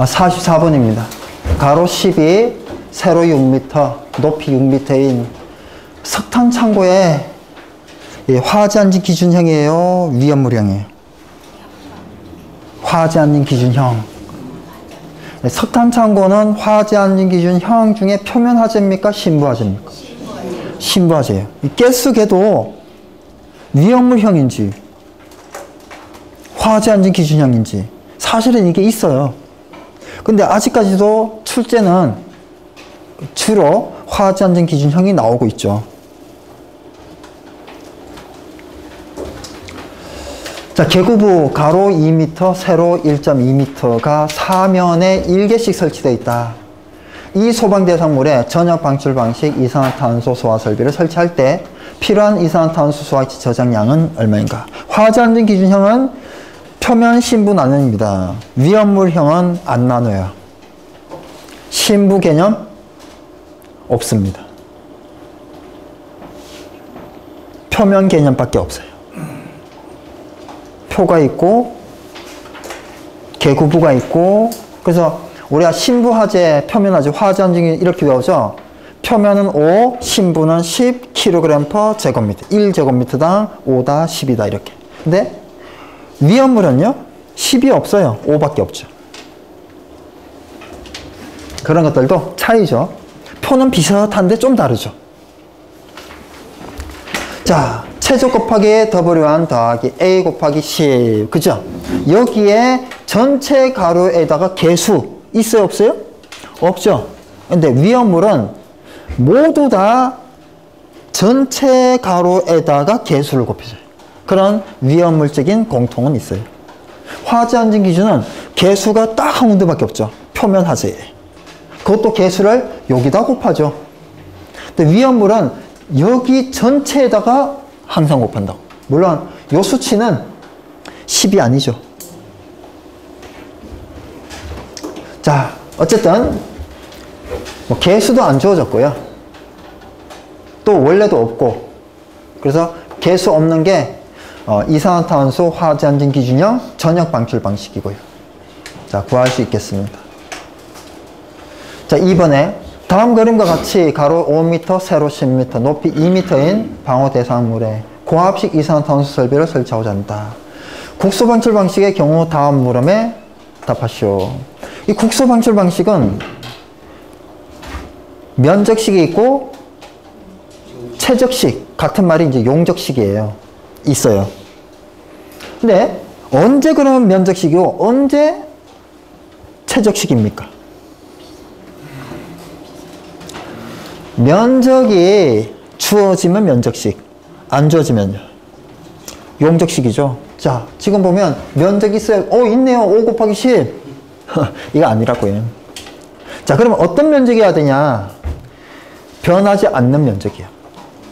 44번입니다. 가로 12, 세로 6m, 높이 6m인 석탄 창고의 화재안전 기준형이에요? 위험물형이에요? 화재안전 기준형. 석탄 창고는 화재안전 기준형 중에 표면 화재입니까? 신부 화재입니까? 신부 화재예요. 가스개도 위험물형인지 화재안전 기준형인지 사실은 이게 있어요. 근데 아직까지도 출제는 주로 화재안전 기준형이 나오고 있죠. 자, 개구부 가로 2m, 세로 1.2m가 사면에 1개씩 설치되어 있다. 이 소방 대상물에 전역 방출 방식 이산화탄소 소화 설비를 설치할 때 필요한 이산화탄소 소화기 저장량은 얼마인가? 화재안전 기준형은 표면 신부 나눔입니다. 위험물형은 안 나눠요. 신부 개념 없습니다. 표면 개념밖에 없어요. 표가 있고 개구부가 있고, 그래서 우리가 신부 화재, 표면 화재, 화재안전이 이렇게 외우죠. 표면은 5, 신부는 10 kg/제곱미터, 1제곱미터당 5다 10이다 이렇게. 근데 위험물은요 10이 없어요. 5밖에 없죠. 그런 것들도 차이죠. 표는 비슷한데 좀 다르죠. 자, 최저 곱하기 W1 더하기 A 곱하기 10. 그죠? 여기에 전체 가로에다가 개수 있어요? 없어요? 없죠. 근데 위험물은 모두 다 전체 가로에다가 개수를 곱해줘요. 그런 위험물적인 공통은 있어요. 화재안전 기준은 개수가 딱 한 군데밖에 없죠. 표면 화재에. 그것도 개수를 여기다 곱하죠. 근데 위험물은 여기 전체에다가 항상 곱한다고. 물론 요 수치는 10이 아니죠. 자, 어쨌든 뭐 개수도 안 주어졌고요. 또 원래도 없고, 그래서 개수 없는 게 이산화탄소 화재안전 기준형 전역 방출 방식이고요. 자, 구할 수 있겠습니다. 자, 2번에 다음 그림과 같이 가로 5m, 세로 10m, 높이 2m인 방호 대상물에 고압식 이산화탄소 설비를 설치하고자 한다. 국소 방출 방식의 경우 다음 물음에 답하시오. 이 국소 방출 방식은 면적식이 있고 최적식, 같은 말이 이제 용적식이에요. 있어요. 근데 언제 그러면 면적식이고 언제 최적식입니까? 면적이 주어지면 면적식, 안 주어지면요 용적식이죠. 자, 지금 보면 면적이 있어요. 있네요. 5 곱하기 10. 이거 아니라고요. 자, 그러면 어떤 면적이어야 되냐? 변하지 않는 면적이에요.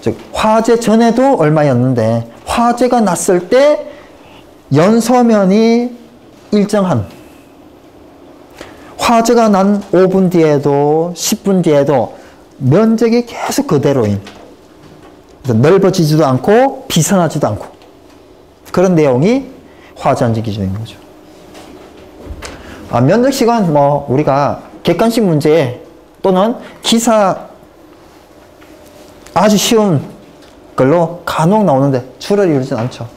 즉 화재 전에도 얼마였는데 화재가 났을 때 연소면이 일정한, 화재가 난 5분 뒤에도 10분 뒤에도 면적이 계속 그대로인, 넓어지지도 않고 비산하지도 않고, 그런 내용이 화재안전 기준인 거죠. 면적식은 뭐 우리가 객관식 문제 또는 기사 아주 쉬운 걸로 간혹 나오는데 주를 이루진 않죠.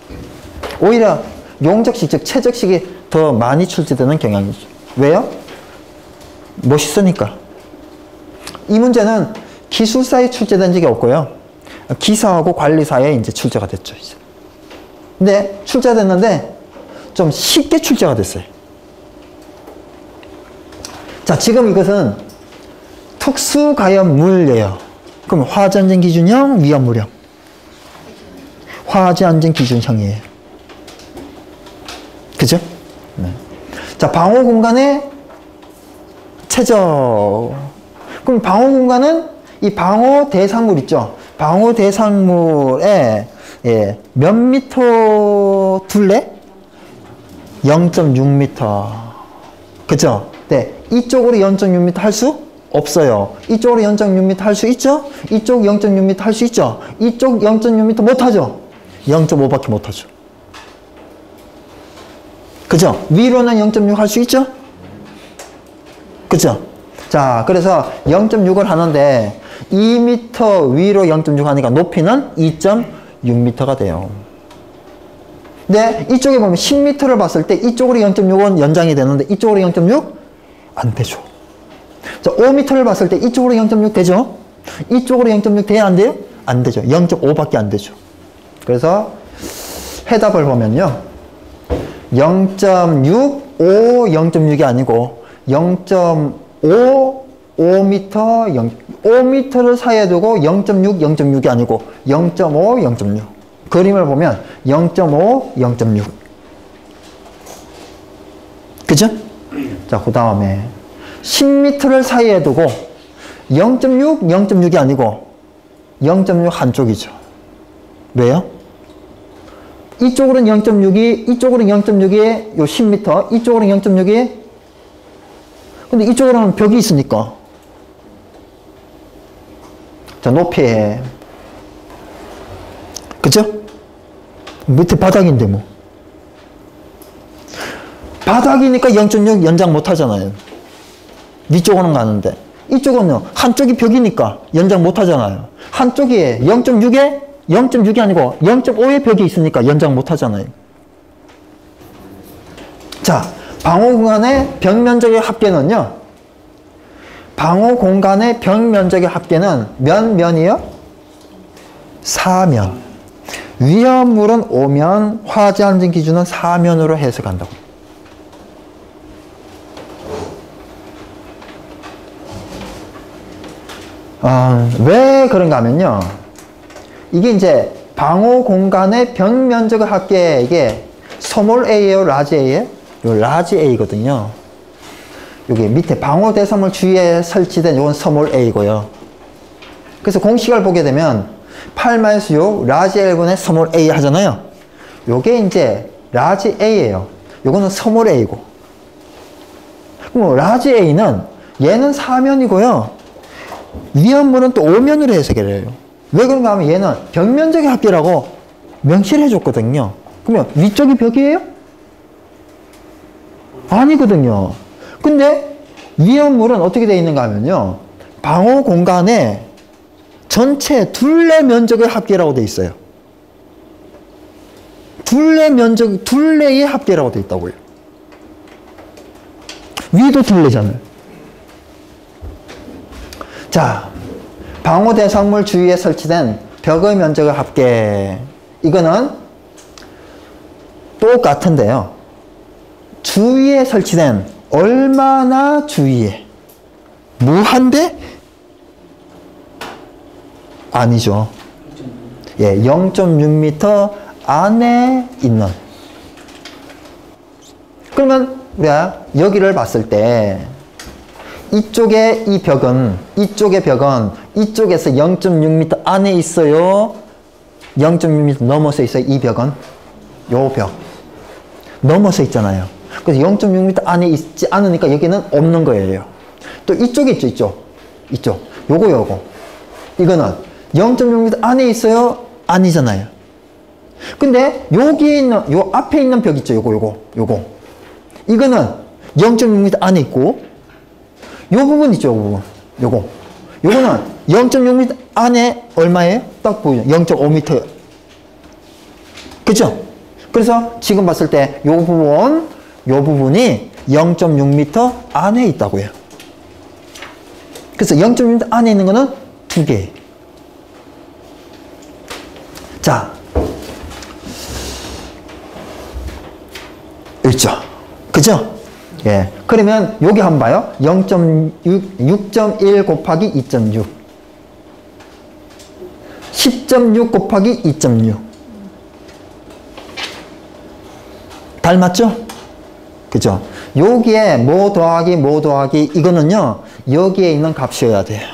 오히려 용적식, 즉 최적식이 더 많이 출제되는 경향이죠. 왜요? 멋있으니까. 이 문제는 기술사에 출제된 적이 없고요. 기사하고 관리사에 이제 출제가 됐죠. 이제. 근데 출제됐는데 좀 쉽게 출제가 됐어요. 자, 지금 이것은 특수가염물이에요. 그럼 화재안전 기준형, 위험물형. 화재안전 기준형이에요. 그죠? 네. 자, 방호 공간의 최저. 그럼 방호 공간은 이 방호 대상물 있죠? 방호 대상물에 몇 미터 둘레? 0.6m. 그죠? 네. 이쪽으로 0.6m 할 수 없어요. 이쪽으로 0.6m 할 수 있죠? 이쪽 0.6m 할 수 있죠? 이쪽 0.6m 못하죠? 0.5밖에 못하죠. 그죠? 위로는 0.6 할 수 있죠? 그죠? 자, 그래서 0.6을 하는데 2m 위로 0.6 하니까 높이는 2.6m가 돼요. 근데 이쪽에 보면 10m를 봤을 때 이쪽으로 0.6은 연장이 되는데 이쪽으로 0.6? 안 되죠. 자, 5m를 봤을 때 이쪽으로 0.6 되죠? 이쪽으로 0.6 돼야 안 돼요? 안 되죠. 0.5밖에 안 되죠. 그래서 해답을 보면요. 0.6, 5, 0.6이 아니고 0.5, 5m, 5m를 사이에 두고 0.6, 0.6이 아니고 0.5, 0.6. 그림을 보면 0.5, 0.6. 그죠? 자, 그 다음에 10m를 사이에 두고 0.6, 0.6이 아니고 0.6 한쪽이죠. 왜요? 이쪽으로는 0.6이, 이쪽으로는 0.6이 요 10m, 이쪽으로는 0.6이, 근데 이쪽으로는 벽이 있으니까. 자, 높이에. 그죠? 밑에 바닥인데 뭐. 바닥이니까 0.6 연장 못 하잖아요. 위쪽으로는 가는데. 이쪽은요, 한쪽이 벽이니까 연장 못 하잖아요. 한쪽에 0.6에 0.6이 아니고 0.5의 벽이 있으니까 연장 못 하잖아요. 자, 방호 공간의 벽 면적의 합계는요. 방호 공간의 벽 면적의 합계는 몇 면이요? 4면. 위험물은 5면, 화재 안전 기준은 4면으로 해석한다고. 왜 그런가 하면요. 이게 이제 방호 공간의 벽 면적의 합계 이게 스몰 a예요, 라지 a예요? 요 라지 a거든요. 여기 밑에 방호 대상물 주위에 설치된 요건 스몰 a고요. 그래서 공식을 보게 되면 8-6 라지 L분의 스몰 a 하잖아요. 요게 이제 라지 a예요. 요거는 스몰 a고. 그럼 라지 a는 얘는 4면이고요. 위험물은 또 5면으로 해석을 해요. 왜 그런가 하면 얘는 벽 면적의 합계라고 명시를 해줬거든요. 그러면 위쪽이 벽이에요? 아니거든요. 근데 위험물은 어떻게 되어 있는가 하면요. 방호 공간에 전체 둘레 면적의 합계라고 되어 있어요. 둘레 면적, 둘레의 합계라고 되어 있다고요. 위도 둘레잖아요. 자, 방호 대상물 주위에 설치된 벽의 면적의 합계. 이거는 똑같은데요. 주위에 설치된 얼마나 주위에? 무한대? 아니죠. 예, 0.6m 안에 있는. 그러면 우리가 여기를 봤을 때 이쪽에 이 벽은, 이쪽의 벽은 이쪽에서 0.6m 안에 있어요? 0.6m 넘어서 있어요? 이 벽은? 요 벽. 넘어서 있잖아요. 그래서 0.6m 안에 있지 않으니까 여기는 없는 거예요. 또 이쪽에 있죠, 이쪽. 이쪽. 요거. 이거는 0.6m 안에 있어요? 아니잖아요. 근데 여기에 있는, 요 앞에 있는 벽 있죠, 요거. 이거는 0.6m 안에 있고, 요 부분 있죠, 요 부분. 요거는 0.6m 안에 얼마예요? 딱 보이죠? 0.5m. 그죠? 그래서 지금 봤을 때 요 부분이 0.6m 안에 있다고요. 그래서 0.6m 안에 있는 거는 두 개. 자. 있죠? 그죠? 예. 그러면 여기 한번 봐요. 6.1 곱하기 2.6. 10.6 곱하기 2.6. 닮았죠? 그죠? 여기에 뭐 더하기 이거는요. 여기에 있는 값이어야 돼요.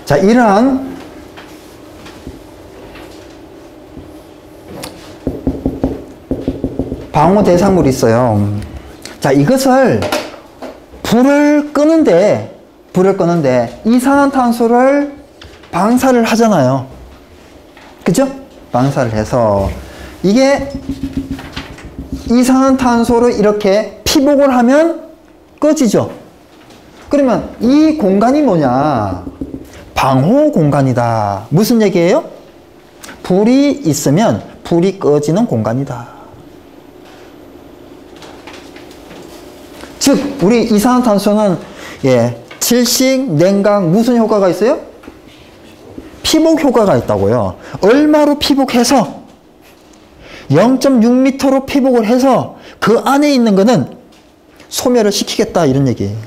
자, 이러한 방호 대상물이 있어요. 자, 이것을 불을 끄는데 이산화탄소를 방사를 하잖아요. 그죠? 방사를 해서 이게 이산화탄소를 이렇게 피복을 하면 꺼지죠. 그러면 이 공간이 뭐냐? 방호 공간이다. 무슨 얘기예요? 불이 있으면 불이 꺼지는 공간이다. 즉 우리 이산화탄소는 질식, 냉각 무슨 효과가 있어요? 피복 효과가 있다고요. 얼마로 피복해서 0.6m로 피복을 해서 그 안에 있는 거는 소멸을 시키겠다 이런 얘기예요.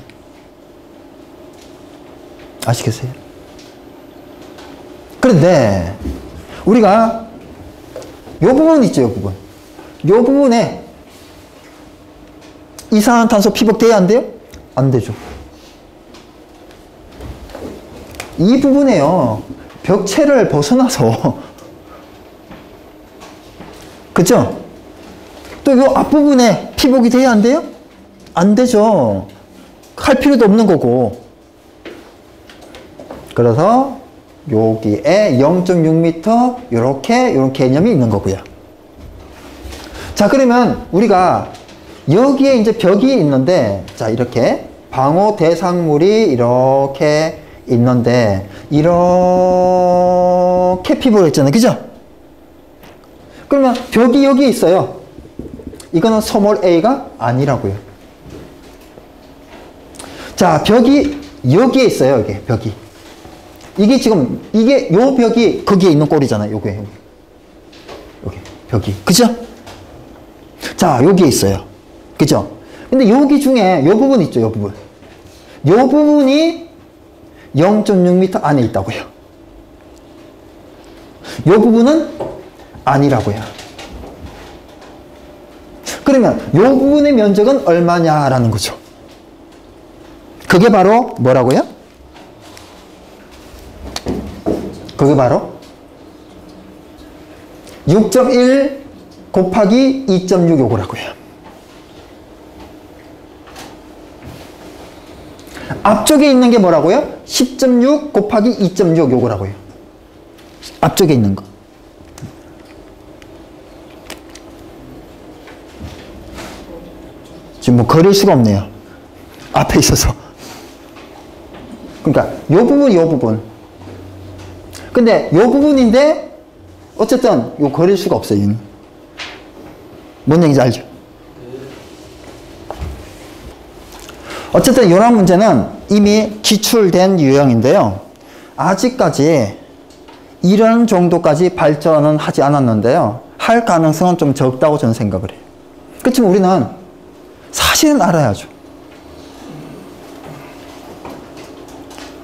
아시겠어요? 그런데 우리가 요 부분 있죠, 요 부분. 요 부분에 이산화탄소 피복돼야 안 돼요? 안 되죠. 이 부분에요. 벽체를 벗어나서 그죠? 또 요 앞부분에 피복이 돼야 안 돼요? 안 되죠. 할 필요도 없는 거고. 그래서 여기에 0.6m 이렇게 이런 개념이 있는 거고요. 자, 그러면 우리가 여기에 이제 벽이 있는데, 자, 이렇게 방호 대상물이 이렇게 있는데, 이렇게 피복을 했잖아요. 그죠? 그러면 벽이 여기 있어요. 이거는 소몰 A가 아니라고요. 자, 벽이 여기에 있어요. 여기 벽이. 이게 지금, 이게 요 벽이 거기에 있는 꼴이잖아요. 요게. 여기 벽이. 그죠? 자, 여기에 있어요. 그죠? 근데 여기 중에 요 부분 있죠. 요 부분. 요 부분이 0.6m 안에 있다고요. 요 부분은 아니라고요. 그러면 요 부분의 면적은 얼마냐라는 거죠. 그게 바로 뭐라고요? 그게 바로 6.1 곱하기 2.6 요거라고요. 앞쪽에 있는 게 뭐라고요? 10.6 곱하기 2.6 요거라고요. 앞쪽에 있는 거. 지금 뭐 그릴 수가 없네요. 앞에 있어서. 그러니까 요 부분, 요 부분. 근데 요 부분인데 어쨌든 요 그릴 수가 없어요. 뭔 얘기인지 알죠? 어쨌든 이런 문제는 이미 기출된 유형인데요. 아직까지 이런 정도까지 발전은 하지 않았는데요. 할 가능성은 좀 적다고 저는 생각을 해요. 그렇지만 우리는 사실은 알아야죠.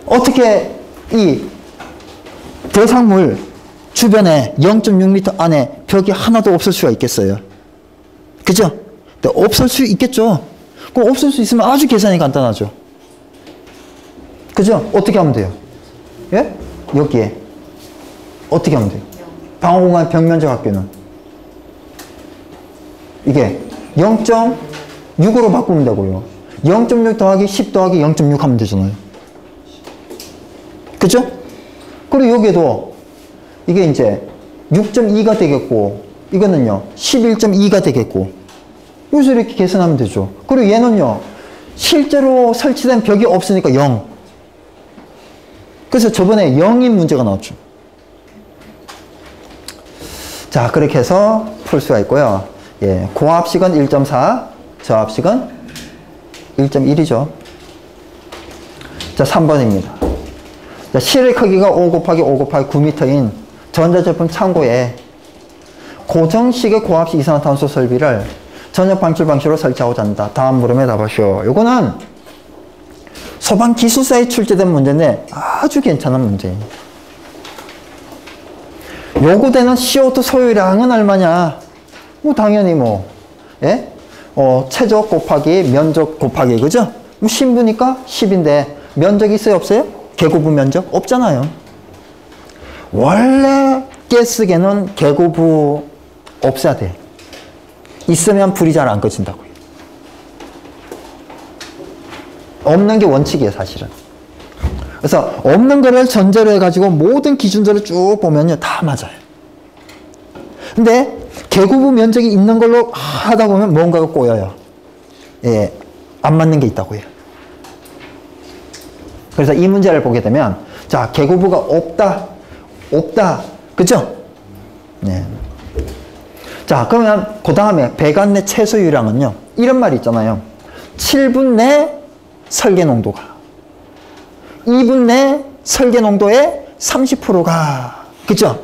어떻게 이 대상물 주변에 0.6m 안에 벽이 하나도 없을 수가 있겠어요? 그죠? 없을 수 있겠죠? 그럼 없을 수 있으면 아주 계산이 간단하죠. 그죠? 어떻게 하면 돼요? 예? 여기에. 어떻게 하면 돼요? 방어공간 벽면적 합계는. 이게 0.6으로 바꾸면 되고요. 0.6 더하기 10 더하기 0.6 하면 되잖아요. 그죠? 그리고 여기에도 이게 이제 6.2가 되겠고, 이거는요, 11.2가 되겠고, 여기서 이렇게 계산하면 되죠. 그리고 얘는요, 실제로 설치된 벽이 없으니까 0. 그래서 저번에 0인 문제가 나왔죠. 자, 그렇게 해서 풀 수가 있고요. 예, 고압식은 1.4, 저압식은 1.1이죠. 자, 3번입니다. 자, 실의 크기가 5 곱하기 5 곱하기 9m인 전자제품 창고에 고정식의 고압식 이산화탄소 설비를 전력 방출 방식으로 설치하고자 한다. 다음 물음에 답하시오. 요거는 소방기술사에 출제된 문제인데 아주 괜찮은 문제예요. 요구되는 CO2 소유량은 얼마냐? 뭐 당연히 뭐 예? 최적 곱하기 면적 곱하기, 그죠? 10부니까 10인데 면적이 있어요, 없어요? 개구부 면적? 없잖아요. 원래 가스계는 개구부 없어야 돼. 있으면 불이 잘 안 꺼진다고요. 없는 게 원칙이에요, 사실은. 그래서 없는 거를 전제로 해가지고 모든 기준들을 쭉 보면요, 다 맞아요. 근데 개구부 면적이 있는 걸로 하다 보면 뭔가가 꼬여요. 예, 안 맞는 게 있다고요. 그래서 이 문제를 보게 되면, 자, 계구부가 없다. 그죠? 네. 자, 그러면 그 다음에 배관 내 최소유량은요, 이런 말이 있잖아요. 7분 내 설계 농도가 2분 내 설계 농도의 30%가, 그죠?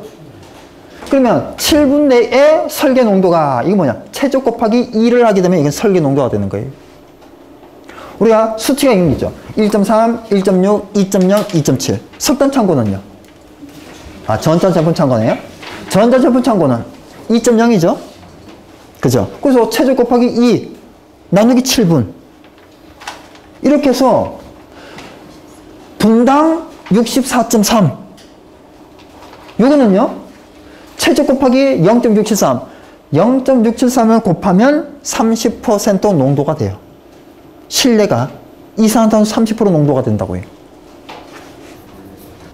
그러면 7분 내의 설계 농도가, 이거 뭐냐? 최저 곱하기 2를 하게 되면 이건 설계 농도가 되는 거예요. 우리가 수치가 이런 게 있죠. 1.3, 1.6, 2.0, 2.7. 석탄 창고는요? 아, 전자제품 창고네요? 전자제품 창고는 2.0이죠? 그죠? 그래서 최저 곱하기 2 나누기 7분. 이렇게 해서 분당 64.3. 요거는요? 최저 곱하기 0.673. 0.673을 곱하면 30% 농도가 돼요. 실내가 이산화탄소 30% 농도가 된다고요.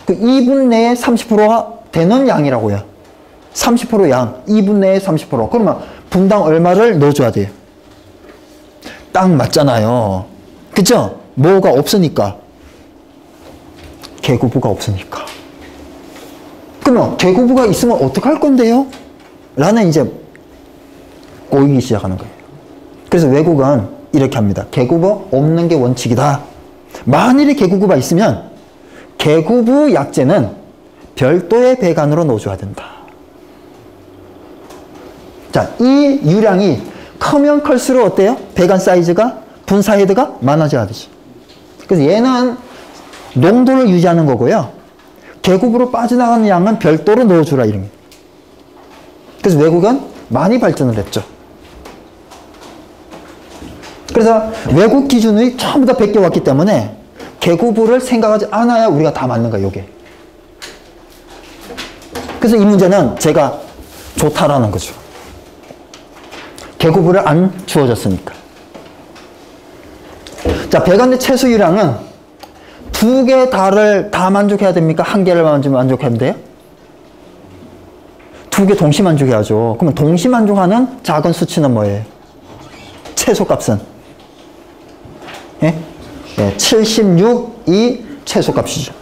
그 2분 내에 30%가 되는 양이라고요. 30% 양, 2분 내에 30%. 그러면 분당 얼마를 넣어줘야 돼요? 딱 맞잖아요. 그죠? 뭐가 없으니까. 계구부가 없으니까. 그러면 계구부가 있으면 어떡할 건데요? 라는 이제 꼬이기 시작하는 거예요. 그래서 외국은 이렇게 합니다. 계구부 없는 게 원칙이다. 만일에 계구부가 있으면 계구부 약재는 별도의 배관으로 넣어줘야 된다. 자, 이 유량이 크면 클수록 어때요? 배관 사이즈가, 분사 헤드가 많아져야 되지. 그래서 얘는 농도를 유지하는 거고요. 계구부로 빠져나가는 양은 별도로 넣어주라, 이런 게. 그래서 외국은 많이 발전을 했죠. 그래서 외국 기준이 전부 다 베껴왔기 때문에 계구부를 생각하지 않아야 우리가 다 맞는 거예요, 이게. 그래서 이 문제는 제가 좋다라는 거죠. 계구부를 안 주어졌으니까. 자, 배관 내 최소 유량은 두 개 다를 다 만족해야 됩니까? 한 개를 만족하면 돼요? 두 개 동시 만족해야죠. 그러면 동시 만족하는 작은 수치는 뭐예요? 최소값은? 예? 예, 76이 최소값이죠.